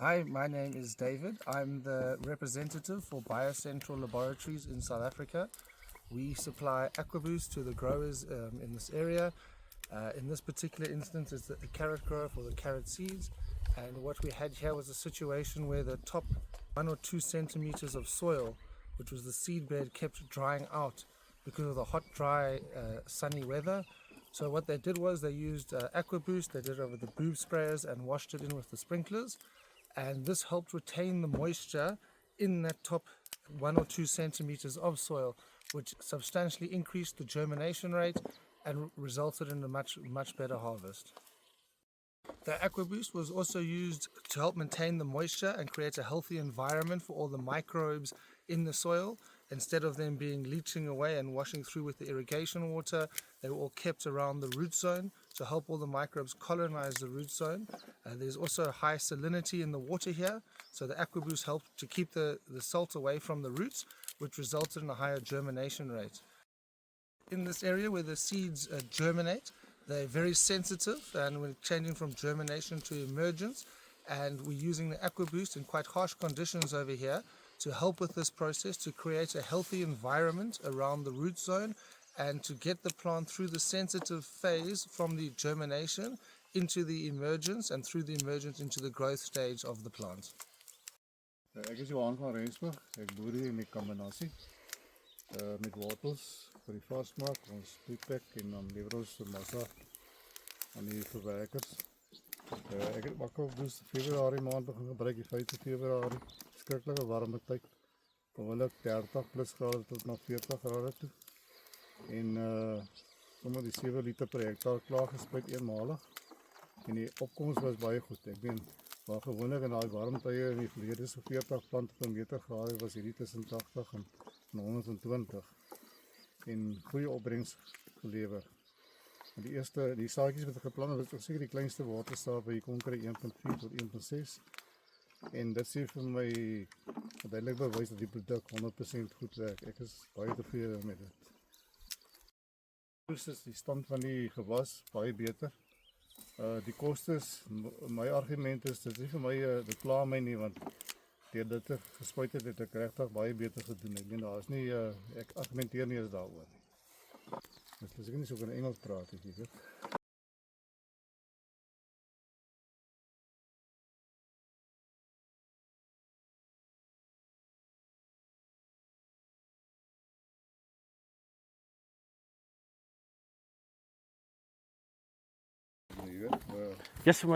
Hi, my name is David. I'm the representative for BioCentral Laboratories in South Africa. We supply AquaBoost to the growers in this area. In this particular instance, it's the carrot grower for the carrot seeds. And what we had here was a situation where the top 1 or 2 centimeters of soil, which was the seed bed, kept drying out because of the hot, dry, sunny weather. So what they did was they used AquaBoost. They did it over the boob sprayers and washed it in with the sprinklers. And this helped retain the moisture in that top 1 or 2 centimeters of soil, which substantially increased the germination rate and resulted in a much better harvest. The AquaBoost was also used to help maintain the moisture and create a healthy environment for all the microbes in the soil. Instead of them being leaching away and washing through with the irrigation water, they were all kept around the root zone to help all the microbes colonize the root zone. There's also high salinity in the water here, so the AquaBoost helped to keep the salt away from the roots, which resulted in a higher germination rate. In this area where the seeds germinate, they're very sensitive, and we're changing from germination to emergence, and we're using the AquaBoost in quite harsh conditions over here to help with this process, to create a healthy environment around the root zone and to get the plant through the sensitive phase from the germination into the emergence and through the emergence into the growth stage of the plant. Ek is Johan van Rensburg. Ek boer hier met kombinasie met wortels vir die varsmaak, ons piepek en dan lewer ons massa aan die verwerkers. Ek het AquaBoost Februarie maand begin gebruik, die 5de Februarie. Skrikkelike warme tyd. Gewoonlik 30 plus grade tot na 40 grade toe. En sommer die 7 liter per hektaar klaar gespuit eenmalig. En die opkomst was baie goed. Ek meen, waar gewoonlik in daai warmtye in die verlede so 40 plante per meter grade was hierdie tussen 80 en 120. En goeie opbrengs gelewer. En die saadjies wat ek geplant het, was seker die kleinste waterstaaf wat jy kon kry 1.4 tot 1.6. En dit sê vir my duidelik bewys dat die produk 100% goed werk. Ek is baie tevrede met dit. Dus die stand van die gewas baie beter. Die kostes, my argument is, dit is nie vir my, dit pla my nie, want deur dit te gespuit het ek regtig baie beter gedoen. Ek meen, daar is nie, ek argumenteer nie eens daaroor nie. Dus ek nie so kan Engels praat, ek weet. Yes,